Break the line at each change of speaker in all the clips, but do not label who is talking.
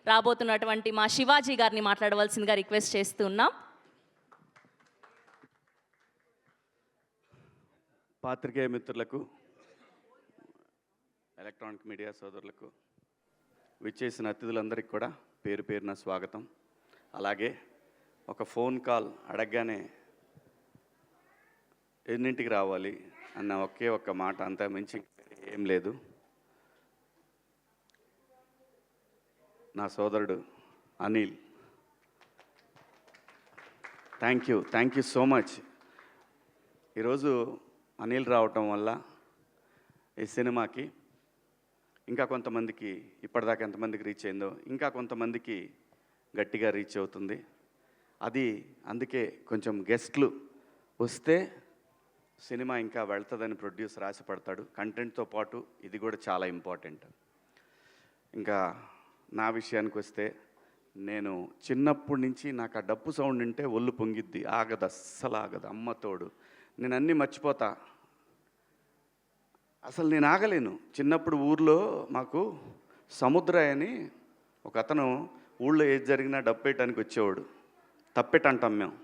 రాబోతున్నటువంటి మా శివాజీ గారిని మాట్లాడవలసిందిగా రిక్వెస్ట్ చేస్తున్నాం.
పాత్రికేయ మిత్రులకు, ఎలక్ట్రానిక్ మీడియా సోదరులకు, విచ్చేసిన అతిథులందరికీ కూడా పేరు పేరున స్వాగతం. అలాగే ఒక ఫోన్ కాల్ అడగగానే ఎన్నింటికి రావాలి అన్న ఒకే ఒక్క మాట, అంతా మించి ఏం లేదు. నా సోదరుడు Anil, thank you so much. ఈరోజు అనిల్ రావటం వల్ల ఈ సినిమాకి ఇంకా కొంతమందికి, ఇప్పటిదాకా ఎంతమందికి రీచ్ అయిందో ఇంకా కొంతమందికి గట్టిగా రీచ్ అవుతుంది. అది అందుకే కొంచెం గెస్ట్లు వస్తే సినిమా ఇంకా వెళ్తుందని ప్రొడ్యూసర్ ఆశపడతాడు. కంటెంట్తో పాటు ఇది కూడా చాలా ఇంపార్టెంట్. ఇంకా నా విషయానికి వస్తే, నేను చిన్నప్పటి నుంచి నాకు ఆ డప్పు సౌండ్ వింటే ఒళ్ళు పొంగిద్ది, ఆగదు, అస్సలు ఆగదు. అమ్మతోడు నేను అన్నీ మర్చిపోతా, అసలు నేను ఆగలేను. చిన్నప్పుడు ఊర్లో మాకు సముద్రయ్య అని ఒక అతను ఊళ్ళో ఏది జరిగినా డప్పేయటానికి వచ్చేవాడు. తప్పెట అంటాం మేము,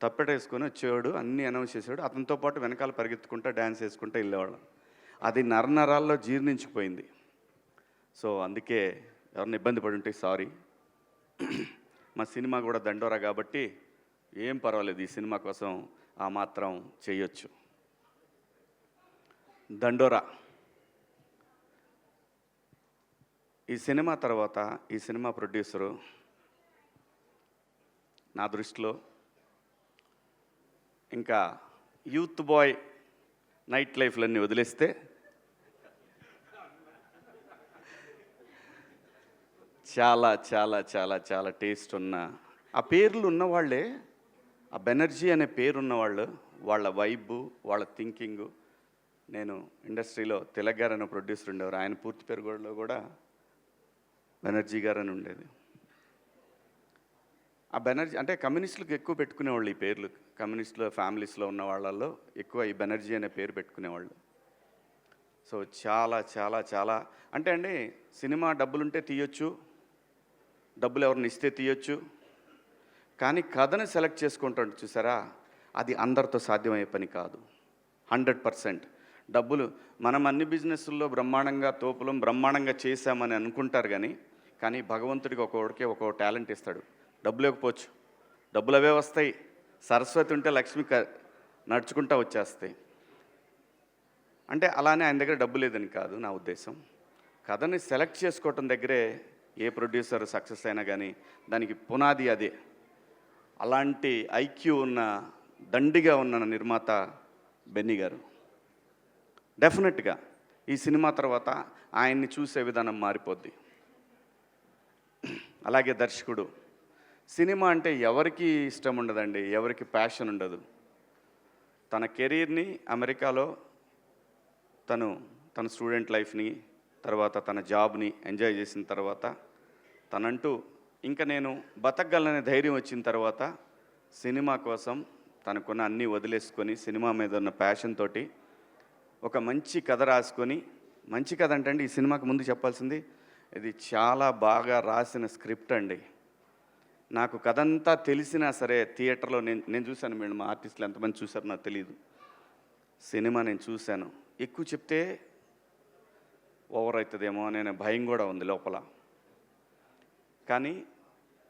తప్పెట వేసుకొని వచ్చేవాడు, అన్నీ అనౌన్స్ చేసేవాడు. అతనితో పాటు వెనకాల పరిగెత్తుకుంటా డ్యాన్స్ వేసుకుంటూ వెళ్ళేవాళ్ళం. అది నరనరాల్లో జీర్ణించిపోయింది. సో అందుకే ఎవరిని ఇబ్బంది పడి ఉంటే సారీ. మా సినిమా కూడా దండోరా కాబట్టి ఏం పర్వాలేదు, ఈ సినిమా కోసం ఆ మాత్రం చేయొచ్చు. దండోరా ఈ సినిమా తర్వాత ఈ సినిమా ప్రొడ్యూసరు నా దృష్టిలో ఇంకా యూత్ బాయ్ నైట్ లైఫ్లన్నీ వదిలేస్తే చాలా చాలా చాలా చాలా టేస్ట్ ఉన్న, ఆ పేర్లు ఉన్నవాళ్ళే, ఆ బెనర్జీ అనే పేరు ఉన్నవాళ్ళు, వాళ్ళ వైబు, వాళ్ళ థింకింగు. నేను ఇండస్ట్రీలో తిలక్ గారు అనే ప్రొడ్యూసర్ ఉండేవారు, ఆయన పూర్తి పేరులో కూడా బెనర్జీ గారు అని ఉండేది. ఆ బెనర్జీ అంటే కమ్యూనిస్టులకు ఎక్కువ పెట్టుకునేవాళ్ళు ఈ పేర్లు. కమ్యూనిస్టుల ఫ్యామిలీస్లో ఉన్న వాళ్ళల్లో ఎక్కువ ఈ బెనర్జీ అనే పేరు పెట్టుకునేవాళ్ళు. సో చాలా చాలా చాలా అంటే అండి, సినిమా డబ్బులుంటే తీయొచ్చు, డబ్బులు ఎవరిని ఇస్తే తీయొచ్చు, కానీ కథను సెలెక్ట్ చేసుకుంటాడు చూసారా, అది అందరితో సాధ్యమయ్యే పని కాదు. 100% డబ్బులు మనం అన్ని బిజినెస్ల్లో బ్రహ్మాండంగా తోపులం బ్రహ్మాండంగా చేశామని అనుకుంటారు, కానీ భగవంతుడికి ఒక్కొక్కడికి ఒక్కొక్క టాలెంట్ ఇస్తాడు. డబ్బులు ఇవ్వకపోవచ్చు, డబ్బులు అవే వస్తాయి. సరస్వతి ఉంటే లక్ష్మి నడుచుకుంటా వచ్చేస్తాయి. అంటే అలానే ఆయన దగ్గర డబ్బు లేదని కాదు నా ఉద్దేశం. కథని సెలెక్ట్ చేసుకోవటం దగ్గరే ఏ ప్రొడ్యూసర్ సక్సెస్ అయినా కానీ దానికి పునాది అదే. అలాంటి ఐక్యూ ఉన్న, దండిగా ఉన్న నిర్మాత బెన్నీ గారు. డెఫినెట్గా ఈ సినిమా తర్వాత ఆయన్ని చూసే విధానం మారిపోద్ది. అలాగే దర్శకుడు, సినిమా అంటే ఎవరికి ఇష్టం ఉండదండి, ఎవరికి ప్యాషన్ ఉండదు. తన కెరీర్ని అమెరికాలో తన స్టూడెంట్ లైఫ్ని, తర్వాత తన జాబ్ని ఎంజాయ్ చేసిన తర్వాత, తనంటూ ఇంకా నేను బతకగలనే ధైర్యం వచ్చిన తర్వాత సినిమా కోసం తనకున్న అన్నీ వదిలేసుకొని సినిమా మీద ఉన్న ప్యాషన్ తోటి ఒక మంచి కథ రాసుకొని, మంచి కథ అంటే అండి, ఈ సినిమాకి ముందు చెప్పాల్సింది, ఇది చాలా బాగా రాసిన స్క్రిప్ట్ అండి. నాకు కథ అంతా తెలిసినా సరే థియేటర్లో నేను చూశాను. మీరు మా ఆర్టిస్టులు ఎంతమంది చూశారో నాకు తెలియదు. సినిమా నేను చూశాను. ఎక్కువ చెప్తే ఓవర్ అవుతుందేమో అనే భయం కూడా ఉంది లోపల. కానీ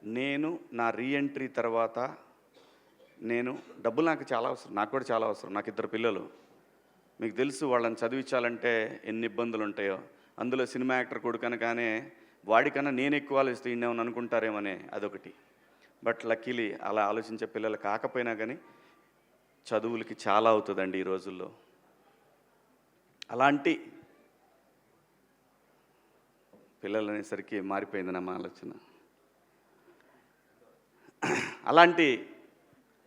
నేను నా రీఎంట్రీ తర్వాత డబ్బులు నాకు చాలా అవసరం, నాకు కూడా చాలా అవసరం. నాకు 2 పిల్లలు, మీకు తెలుసు, వాళ్ళని చదివించాలంటే ఎన్ని ఇబ్బందులు ఉంటాయో. అందులో సినిమా యాక్టర్ కొడుకనగానే వాడికన్నా నేను ఎక్కువ ఆలోచిస్తే ఇన్నేమని అనుకుంటారేమోనే అదొకటి. బట్ లక్కీలీ అలా ఆలోచించే పిల్లలు కాకపోయినా కానీ చదువులకి చాలా అవుతుందండి ఈ రోజుల్లో. అలాంటి పిల్లలు అనేసరికి మారిపోయింది నా ఆలోచన. అలాంటి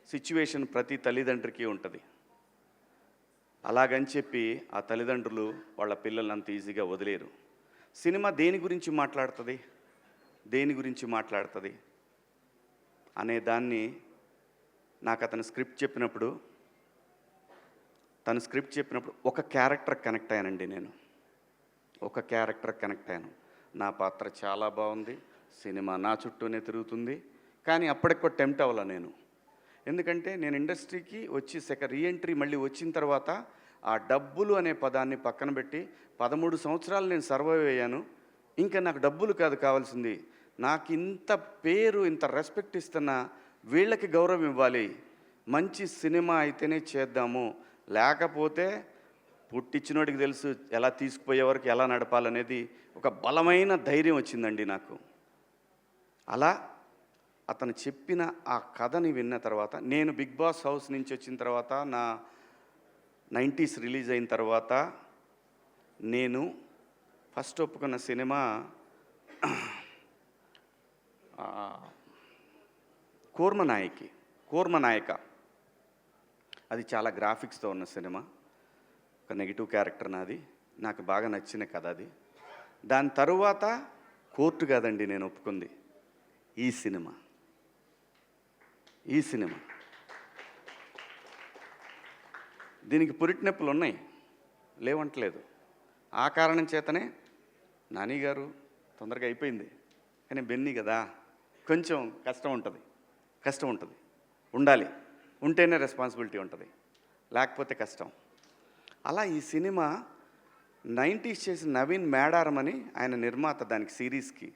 సిచ్యువేషన్ ప్రతి తల్లిదండ్రికి ఉంటుంది. అలాగని చెప్పి ఆ తల్లిదండ్రులు వాళ్ళ పిల్లల్ని అంత ఈజీగా వదిలేరు. సినిమా దేని గురించి మాట్లాడుతుంది అనే దాన్ని నాకు అతను స్క్రిప్ట్ చెప్పినప్పుడు ఒక క్యారెక్టర్ కనెక్ట్ అయ్యానండి. నేను ఒక క్యారెక్టర్ కనెక్ట్ అయ్యాను. నా పాత్ర చాలా బాగుంది, సినిమా నా చుట్టూనే తిరుగుతుంది. కానీ అప్పటికి టెంప్ట్ అవ్వాల నేను. ఎందుకంటే నేను ఇండస్ట్రీకి వచ్చి రీఎంట్రీ మళ్ళీ వచ్చిన తర్వాత ఆ డబ్బులు అనే పదాన్ని పక్కన పెట్టి 13 సంవత్సరాలు నేను సర్వైవ్ అయ్యాను. ఇంకా నాకు డబ్బులు కాదు కావాల్సింది, నాకు ఇంత పేరు ఇంత రెస్పెక్ట్ ఇస్తున్న వీళ్ళకి గౌరవం ఇవ్వాలి, మంచి సినిమా అయితేనే చేద్దాము, లేకపోతే పుట్టించినోడికి తెలుసు ఎలా తీసుకుపోయే వరకు ఎలా నడపాలనేది ఒక బలమైన ధైర్యం వచ్చిందండి నాకు. అలా అతను చెప్పిన ఆ కథని విన్న తర్వాత నేను బిగ్ బాస్ హౌస్ నుంచి వచ్చిన తర్వాత నా 90s రిలీజ్ అయిన తర్వాత నేను ఫస్ట్ ఒప్పుకున్న సినిమా కూర్మనాయక. అది చాలా గ్రాఫిక్స్తో ఉన్న సినిమా. ఒక నెగిటివ్ క్యారెక్టర్ నాది, నాకు బాగా నచ్చిన కథ అది. దాని తరువాత కోర్టు కాదండి నేను ఒప్పుకుంది, ఈ సినిమా. దీనికి పురిటి నొప్పులు ఉన్నాయి, లేవంటలేదు. ఆ కారణం చేతనే నాని గారు తొందరగా అయిపోయింది, కానీ బెన్నీ కదా కొంచెం కష్టం ఉంటుంది. ఉండాలి, ఉంటేనే రెస్పాన్సిబిలిటీ ఉంటుంది, లేకపోతే కష్టం. అలా ఈ సినిమా 90s చేసిన నవీన్ మేడారం అని ఆయన నిర్మాత, దానికి సిరీస్కి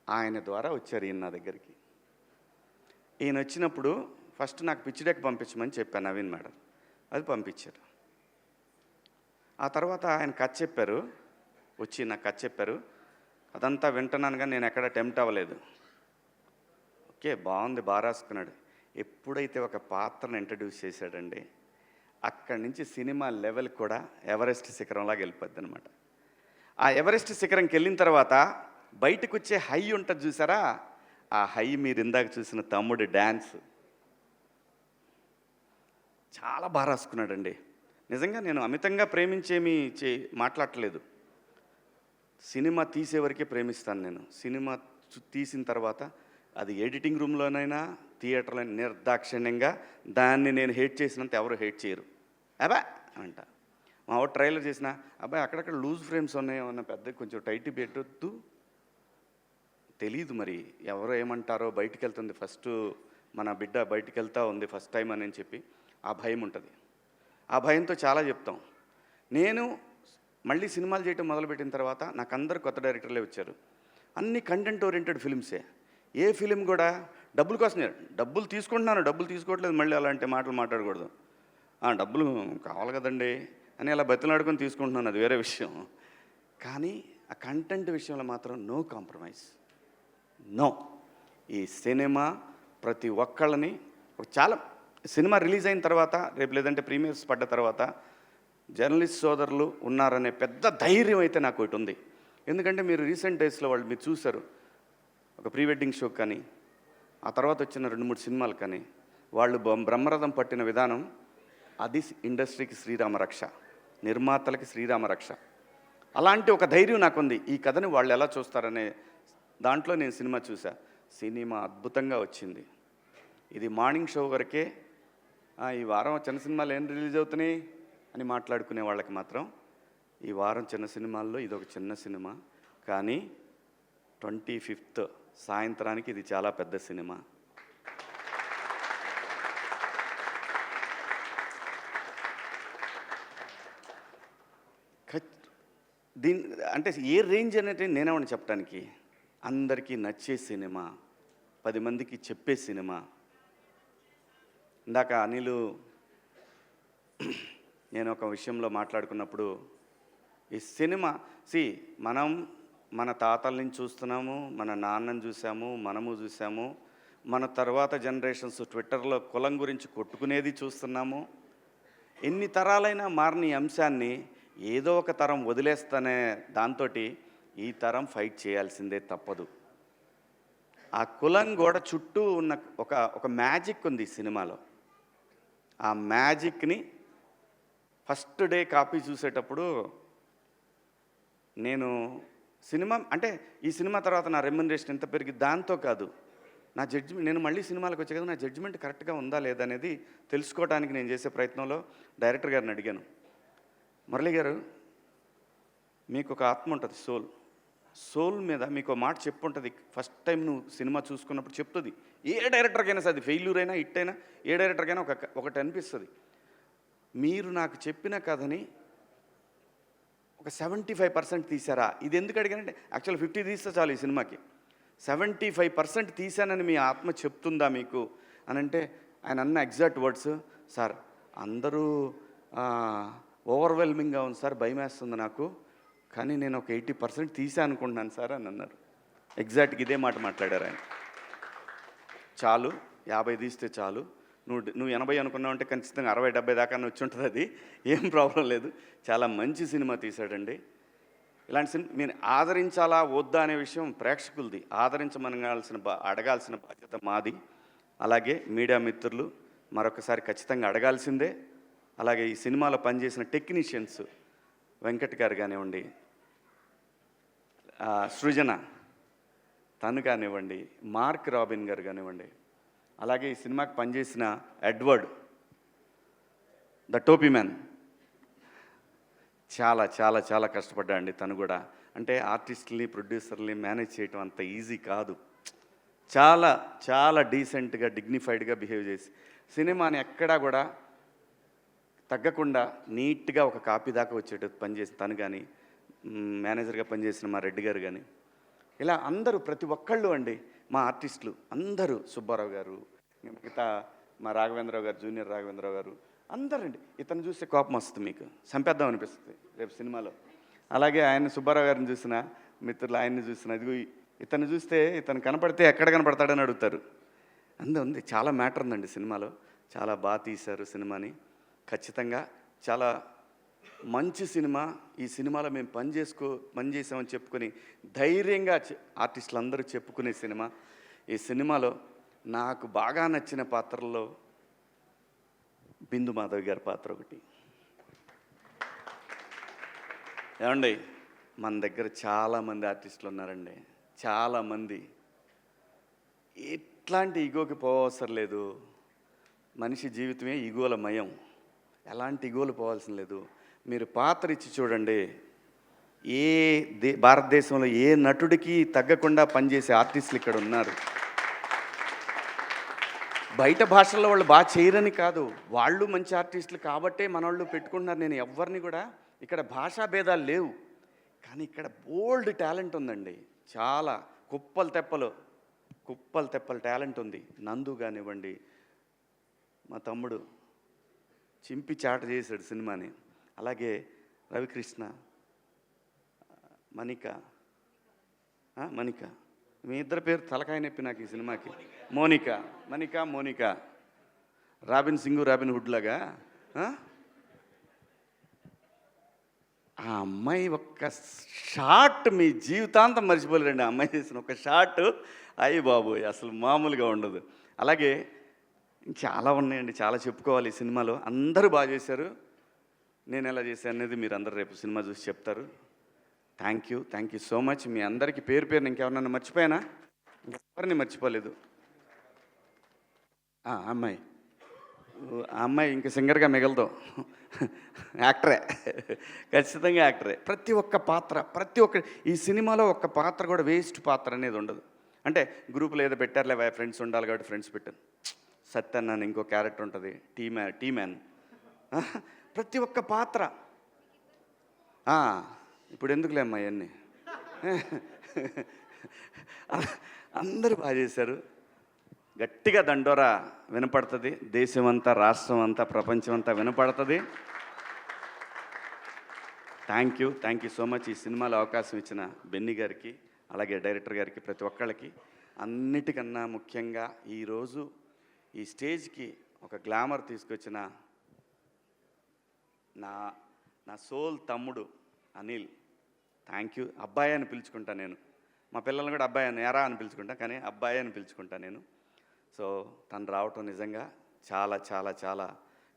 ఆయన ద్వారా వచ్చారు ఈయన నా దగ్గరికి. ఈయన వచ్చినప్పుడు ఫస్ట్ నాకు పిచ్ డెక్ పంపించమని చెప్పాను నవీన్ మేడం, అది పంపించారు. ఆ తర్వాత ఆయన కథ చెప్పారు, వచ్చి నాకు కథ చెప్పారు. అదంతా వింటున్నాను కానీ నేను ఎక్కడ టెంప్ట్ అవ్వలేదు. ఓకే బాగుంది, బాగా రాసుకున్నాడు. ఎప్పుడైతే ఒక పాత్రను ఇంట్రడ్యూస్ చేశాడండి, అక్కడి నుంచి సినిమా లెవెల్ కూడా ఎవరెస్ట్ శిఖరంలాగా వెళ్ళిపోద్ది అనమాట. ఆ ఎవరెస్ట్ శిఖరంకి వెళ్ళిన తర్వాత బయటకు వచ్చే హై ఉంటుంది చూసారా, ఆ హై మీరు ఇందాక చూసిన తమ్ముడి డ్యాన్స్ చాలా బాగా రాసుకున్నాడండి. నిజంగా నేను అమితంగా ప్రేమించేమీ మాట్లాడట్లేదు. సినిమా తీసేవరకే ప్రేమిస్తాను నేను. సినిమా తీసిన తర్వాత అది ఎడిటింగ్ రూమ్లోనైనా థియేటర్లో నిర్దాక్షిణ్యంగా దాన్ని నేను హేట్ చేసినంత ఎవరు హేట్ చేయరు. అబ్బా అంట మా వాడు ట్రైలర్ చేసిన అబ్బాయి అక్కడక్కడ లూజ్ ఫ్రేమ్స్ ఉన్నాయో అన్న పెద్ద కొంచెం టైట్ పెట్టొద్దు, తెలీదు మరి ఎవరో ఏమంటారో, బయటికి వెళ్తుంది ఫస్ట్ మన బిడ్డ బయటికి వెళ్తూ ఉంది ఫస్ట్ టైం అని చెప్పి ఆ భయం ఉంటుంది. ఆ భయంతో చాలా చెప్తాం. నేను మళ్ళీ సినిమాలు చేయటం మొదలుపెట్టిన తర్వాత నాకు అందరు కొత్త డైరెక్టర్లే వచ్చారు. అన్ని కంటెంట్ ఓరియంటెడ్ ఫిల్మ్సే. ఏ ఫిలిం కూడా డబ్బుల కోసమే, డబ్బులు తీసుకుంటున్నాను, డబ్బులు తీసుకోవట్లేదు, మళ్ళీ అలాంటి మాటలు మాట్లాడకూడదు. డబ్బులు కావాలి కదండి అని అలా బతిలాడుకొని తీసుకుంటున్నాను, అది వేరే విషయం. కానీ ఆ కంటెంట్ విషయంలో మాత్రం నో కాంప్రమైజ్, నో. ఈ సినిమా ప్రతి ఒక్కళ్ళని చాలా సినిమా రిలీజ్ అయిన తర్వాత రేపు లేదంటే ప్రీమియర్స్ పడ్డ తర్వాత జర్నలిస్ట్ సోదరులు ఉన్నారనే పెద్ద ధైర్యం అయితే నాకు ఒకటి ఉంది. ఎందుకంటే మీరు రీసెంట్ డేస్లో వాళ్ళు మీరు చూశారు, ఒక ప్రీ వెడ్డింగ్ షో కానీ ఆ తర్వాత వచ్చిన 2-3 సినిమాలు కానీ వాళ్ళు బ్రహ్మరథం పట్టిన విధానం, అది ఇండస్ట్రీకి శ్రీరామరక్ష, నిర్మాతలకి శ్రీరామరక్ష. అలాంటి ఒక ధైర్యం నాకుంది. ఈ కథని వాళ్ళు ఎలా చూస్తారనే దాంట్లో నేను సినిమా చూసా. సినిమా అద్భుతంగా వచ్చింది. ఇది మార్నింగ్ షో వరకే ఈ వారం చిన్న సినిమాలు ఏం రిలీజ్ అవుతున్నాయి అని మాట్లాడుకునే వాళ్ళకి మాత్రం ఈ వారం చిన్న సినిమాల్లో ఇది ఒక చిన్న సినిమా. కానీ 25th సాయంత్రానికి ఇది చాలా పెద్ద సినిమా. అంటే ఏ రేంజ్ అనేది నేనేమని చెప్పడానికి, అందరికీ నచ్చే సినిమా, 10 మందికి చెప్పే సినిమా. ఇందాక అనిలు నేను ఒక విషయంలో మాట్లాడుకున్నప్పుడు ఈ సినిమా మనం మన తాతల నుంచి చూస్తున్నాము, మన నాన్నని చూసాము, మనము చూసాము, మన తర్వాత జనరేషన్స్ ట్విట్టర్లో కులం గురించి కొట్టుకునేది చూస్తున్నాము. ఎన్ని తరాలైనా మారని అంశాన్ని ఏదో ఒక తరం వదిలేస్తానే దాంతో ఈ తరం ఫైట్ చేయాల్సిందే తప్పదు. ఆ కులం గోడ చుట్టూ ఉన్న ఒక మ్యాజిక్ ఉంది ఈ సినిమాలో. ఆ మ్యాజిక్ని ఫస్ట్ డే కాపీ చూసేటప్పుడు నేను సినిమా అంటే ఈ సినిమా తర్వాత నా రెమ్యునరేషన్ ఎంత పెరిగి దాంతో కాదు, నా జడ్జిమెంట్, నేను మళ్ళీ సినిమాలకు వచ్చే కదా నా జడ్జిమెంట్ కరెక్ట్గా ఉందా లేదా అనేది తెలుసుకోవడానికి నేను చేసే ప్రయత్నంలో డైరెక్టర్ గారిని అడిగాను, మురళి గారు మీకు ఒక ఆత్మ ఉంటుంది, సోల్, సోల్ మీద మీకు మాట చెప్పుంటుంది. ఫస్ట్ టైం నువ్వు సినిమా చూసుకున్నప్పుడు చెప్తుంది. ఏ డైరెక్టర్కైనా సరే, అది ఫెయిల్యూర్ అయినా హిట్ అయినా ఏ డైరెక్టర్కైనా ఒకటి అనిపిస్తుంది. మీరు నాకు చెప్పిన కథని ఒక 75% తీశారా? ఇది ఎందుకు అడిగానంటే యాక్చువల్ 50 తీస్తే చాలు ఈ సినిమాకి. 75% తీశానని మీ ఆత్మ చెప్తుందా మీకు అని అంటే ఆయన అన్న ఎగ్జాక్ట్ వర్డ్స్, సార్ అందరూ ఓవర్వెల్మింగ్గా ఉంది సార్, భయం వేస్తుంది నాకు, కానీ నేను ఒక 80% తీసా అనుకుంటున్నాను సార్ అని అన్నారు. ఎగ్జాక్ట్గా ఇదే మాట మాట్లాడారు ఆయన. చాలు 50 తీస్తే చాలు, నువ్వు 80 అనుకున్నావు అంటే ఖచ్చితంగా 60-70 దాకా వచ్చి ఉంటుంది, అది ఏం ప్రాబ్లం లేదు. చాలా మంచి సినిమా తీశాడండి. ఇలాంటి సినిమా మీరు ఆదరించాలా వద్దా అనే విషయం ప్రేక్షకులది. అడగాల్సిన బాధ్యత మాది. అలాగే మీడియా మిత్రులు మరొకసారి ఖచ్చితంగా అడగాల్సిందే. అలాగే ఈ సినిమాలో పనిచేసిన టెక్నీషియన్స్ వెంకట్ గారు కానివ్వండి, సృజన తను కానివ్వండి, మార్క్ రాబిన్ గారు కానివ్వండి, అలాగే ఈ సినిమాకి పనిచేసిన ఎడ్వర్డ్ ద టోపీ మ్యాన్ చాలా చాలా చాలా కష్టపడ్డాడండి తను కూడా. అంటే ఆర్టిస్టుల్ని ప్రొడ్యూసర్ని మేనేజ్ చేయటం అంత ఈజీ కాదు. చాలా చాలా డీసెంట్గా డిగ్నిఫైడ్గా బిహేవ్ చేసి సినిమాని ఎక్కడా కూడా తగ్గకుండా నీట్గా ఒక కాపీ దాకా వచ్చేటట్టు పనిచేసిన తను కానీ, మేనేజర్గా పనిచేసిన మా రెడ్డి గారు కానీ, ఇలా అందరూ ప్రతి ఒక్కళ్ళు అండి మా ఆర్టిస్టులు అందరూ, సుబ్బారావు గారు, మిగతా మా రాఘవేంద్రరావు గారు, జూనియర్ రాఘవేంద్రరావు గారు, అందరండి. ఇతను చూస్తే కోపం వస్తుంది, మీకు చంపేద్దాం అనిపిస్తుంది రేపు సినిమాలో. అలాగే ఆయన సుబ్బారావు గారిని చూసిన మిత్రులు, ఆయన్ని చూసిన, ఇదిగో ఇతను చూస్తే ఇతను కనపడితే ఎక్కడ కనపడతాడని అడుగుతారు. ఉంది చాలా మ్యాటర్ ఉందండి సినిమాలో. చాలా బాగా తీశారు సినిమాని. ఖచ్చితంగా చాలా మంచి సినిమా. ఈ సినిమాలో మేము పనిచేసామని చెప్పుకొని ధైర్యంగా ఆర్టిస్టులు అందరూ చెప్పుకునే సినిమా. ఈ సినిమాలో నాకు బాగా నచ్చిన పాత్రల్లో బిందు మాధవి గారి పాత్ర ఒకటి. ఏమండి, మన దగ్గర చాలామంది ఆర్టిస్టులు ఉన్నారండి, చాలామంది. ఎట్లాంటి ఈగోకి పోవసరం లేదు. మనిషి జీవితమే ఈగోల మయం. ఎలాంటి ఈగోలు పోవాల్సిన లేదు. మీరు పాత్ర ఇచ్చి చూడండి, భారతదేశంలో ఏ నటుడికి తగ్గకుండా పనిచేసే ఆర్టిస్టులు ఇక్కడ ఉన్నారు. బయట భాషల్లో వాళ్ళు బాగా చేయరని కాదు, వాళ్ళు మంచి ఆర్టిస్టులు కాబట్టే మనోళ్ళు పెట్టుకుంటున్నారు. నేను ఎవరిని కూడా, ఇక్కడ భాషా భేదాలు లేవు, కానీ ఇక్కడ బోల్డ్ టాలెంట్ ఉందండి. చాలా కుప్పలు తెప్పలు టాలెంట్ ఉంది. నందు కానివ్వండి, మా తమ్ముడు చింపి చాట చేశాడు సినిమాని. అలాగే రవికృష్ణ, మణిక మీ ఇద్దరు పేరు తలకాయ నొప్పి నాకు ఈ సినిమాకి. Monica Robin Singh, Robin Hood లాగా. ఆ అమ్మాయి ఒక్క షాట్ మీ జీవితాంతం మర్చిపోలేరండి. ఆ అమ్మాయి చేసిన ఒక షాట్ అయ్యి బాబోయ్ అసలు మామూలుగా ఉండదు. అలాగే చాలా ఉన్నాయండి, చాలా చెప్పుకోవాలి ఈ సినిమాలో. అందరూ బాగా చేశారు. నేను ఎలా చేశాను అనేది మీరు అందరు రేపు సినిమా చూసి చెప్తారు. Thank you so much. మీ అందరికీ పేరు ఇంకెవరన్నా మర్చిపోయానా? ఎవరిని మర్చిపోలేదు. ఆ అమ్మాయి ఇంక సింగర్గా మిగలదు, యాక్టరే, ఖచ్చితంగా యాక్టరే. ప్రతి ఒక్క ఈ సినిమాలో ఒక్క పాత్ర కూడా వేస్ట్ పాత్ర అనేది ఉండదు. అంటే గ్రూపులో ఏదో పెట్టారులే ఫ్రెండ్స్ ఉండాలి కాబట్టి ఫ్రెండ్స్ పెట్టాను. సత్యన్ అని ఇంకో క్యారెక్టర్ ఉంటుంది, టీ మ్యాన్. ప్రతి ఒక్క పాత్ర. ఇప్పుడు ఎందుకులే అమ్మా ఇవన్నీ. అందరూ బాగా చేశారు. గట్టిగా దండోరా వినపడుతుంది. దేశమంతా, రాష్ట్రం అంతా, ప్రపంచం అంతా వినపడుతుంది. Thank you so much. ఈ సినిమాలో అవకాశం ఇచ్చిన బెన్నీ గారికి, అలాగే డైరెక్టర్ గారికి, ప్రతి ఒక్కళ్ళకి. అన్నిటికన్నా ముఖ్యంగా ఈరోజు ఈ స్టేజ్కి ఒక గ్లామర్ తీసుకొచ్చిన నా సోల్ తమ్ముడు అనిల్, థ్యాంక్ యూ. అబ్బాయి అని పిలుచుకుంటా నేను. మా పిల్లల్ని కూడా అబ్బాయి అని ఎరా అని పిలుచుకుంటా, కానీ అబ్బాయి అని పిలుచుకుంటా నేను. సో తను రావటం నిజంగా చాలా చాలా చాలా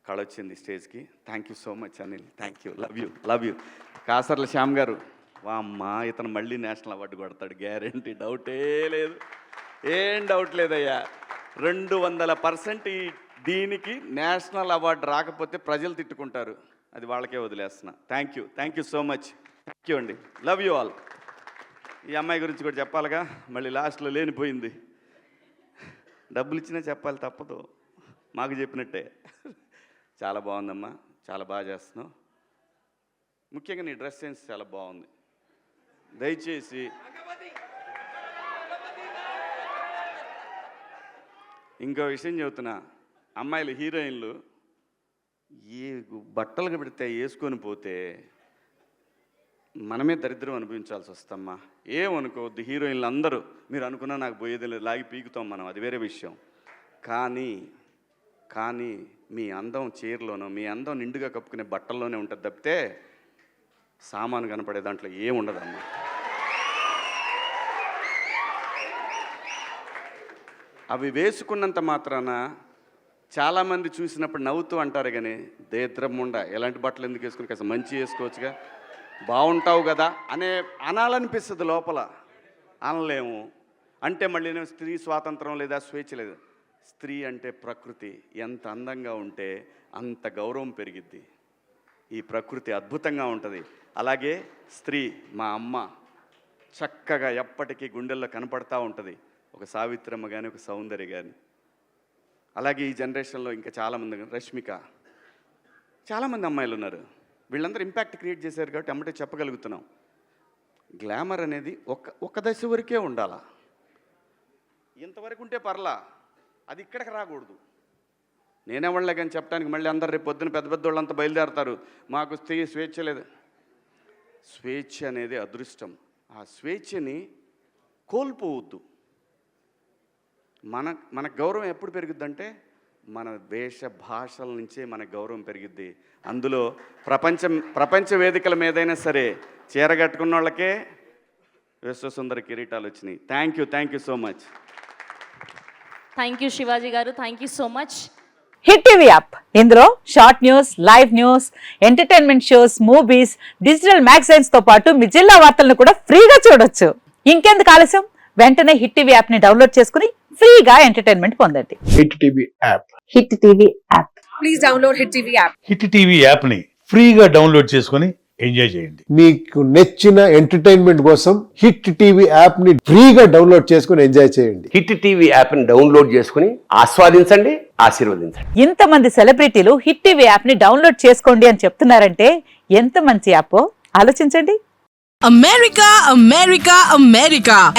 కళొచ్చింది స్టేజ్కి. Thank you so much Anil. Thank you. Love you. Kasarla Shyam గారు, వామ్మా ఇతను మళ్ళీ నేషనల్ అవార్డు కొడతాడు గ్యారెంటీ, డౌటే లేదు, ఏం డౌట్ లేదయ్యా. 200% దీనికి నేషనల్ అవార్డు రాకపోతే ప్రజలు తిట్టుకుంటారు, అది వాళ్ళకే వదిలేస్తున్నా. Thank you so much. Thank you అండి. Love you all. ఈ అమ్మాయి గురించి కూడా చెప్పాలిగా, మళ్ళీ లాస్ట్లో లేనిపోయింది. డబ్బులు ఇచ్చినా చెప్పాలి, తప్పదు, మాకు చెప్పినట్టే. చాలా బాగుందమ్మా, చాలా బాగా చేస్తున్నావు. ముఖ్యంగా నీ డ్రెస్ సెన్స్ చాలా బాగుంది. దయచేసి ఇంకో విషయం చెబుతున్నా, అమ్మాయిలు హీరోయిన్లు ఏ బట్టలు పెడితే వేసుకొని పోతే మనమే దరిద్రం అనిపించాల్సి వస్తమ్మా. ఏమనుకోవద్దు, హీరోయిన్లు అందరూ మీరు అనుకున్నా నాకు పోయేది లేదు, లాగి పీకుతాం మనం, అది వేరే విషయం. కానీ మీ అందం చీరలోనో, మీ అందం నిండుగా కప్పుకునే బట్టల్లోనే ఉంటుంది తప్పితే సామాను కనపడే దాంట్లో ఏముండదమ్మా. అవి వేసుకున్నంత మాత్రాన చాలామంది చూసినప్పుడు నవ్వుతూ అంటారు, కానీ దేద్రముండ ఎలాంటి బట్టలు ఎందుకు వేసుకుని కాస్త మంచి వేసుకోవచ్చుగా, బాగుంటావు కదా అనాలనిపిస్తుంది లోపల, అనలేము. అంటే మళ్ళీ నేను స్త్రీ స్వాతంత్రం లేదా స్వేచ్ఛ లేదు. స్త్రీ అంటే ప్రకృతి, ఎంత అందంగా ఉంటే అంత గౌరవం పెరిగిద్ది. ఈ ప్రకృతి అద్భుతంగా ఉంటుంది. అలాగే స్త్రీ మా అమ్మ చక్కగా ఎప్పటికీ గుండెల్లో కనపడతా ఉంటుంది, ఒక సావిత్రమ్మ కానీ ఒక సౌందర్య కానీ. అలాగే ఈ జనరేషన్లో ఇంకా చాలామంది, రష్మిక, చాలామంది అమ్మాయిలు ఉన్నారు. వీళ్ళందరూ ఇంపాక్ట్ క్రియేట్ చేశారు కాబట్టి అమ్మటే చెప్పగలుగుతున్నాం. గ్లామర్ అనేది ఒక దశ వరకే ఉండాలా, ఇంతవరకు ఉంటే పర్లా, అది ఇక్కడికి రాకూడదు. నేనేవాళ్ళే కానీ చెప్పడానికి మళ్ళీ అందరు రేపు పొద్దున పెద్ద పెద్ద వాళ్ళంతా బయలుదేరతారు, మాకు స్వేచ్ఛ లేదు. స్వేచ్ఛ అనేది అదృష్టం. ఆ స్వేచ్ఛని కోల్పోవద్దు. మన గౌరవం ఎప్పుడు పెరుగుద్దంటే మన వేష భాషల నుంచే మన గౌరవం పెరిగిద్ది. అందులో ప్రపంచ వేదికల మీదైనా సరే చీర కట్టుకున్న వాళ్ళకే విశ్వసుందర కిరీటాలు వచ్చినాయి. Thank you so much.
Thank you Shivaji గారు, thank you so much.
Hit TV app, ఇందులో short news, live news, entertainment shows, movies, digital magazines తో పాటు మీ జిల్లా వార్తలను కూడా ఫ్రీగా చూడొచ్చు. ఇంకెందుకు ఆలస్యం, వెంటనే హిట్ టీవీ యాప్ ని డౌన్లోడ్ చేసుకుని ఫ్రీగా ఎంటర్టైన్మెంట్ పొందండి.
Hit TV app.
Hit TV app.
Please download hit TV app.
Hit TV యాప్ని ఫ్రీగా డౌన్లోడ్ చేసుకొని ఎంజాయ్ చేయండి.
మీకు నచ్చిన ఎంటర్టైన్మెంట్ కోసం హిట్ టీవీ యాప్ ని ఫ్రీగా డౌన్లోడ్ చేసుకొని ఎంజాయ్ చేయండి.
హిట్ టీవీ యాప్ ని డౌన్లోడ్ చేసుకుని ఆస్వాదించండి, ఆశీర్వదించండి.
ఇంతమంది సెలబ్రిటీలు హిట్ టీవీ యాప్ ని డౌన్లోడ్ చేసుకోండి అని చెప్తున్నారంటే ఎంత మంచి యాప్ ఆలోచించండి.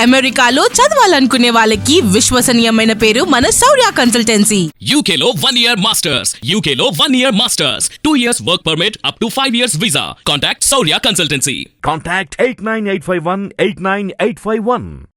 అమెరికాలో చదవాలనుకునే వాళ్ళకి విశ్వసనీయమైన పేరు మన శౌర్య కన్సల్టెన్సీ.
UK లో 1 year masters. UK లో 1 year masters. 2 years work permit up to 5 years visa. Contact Saurya Consultancy.
Contact 89851 89851.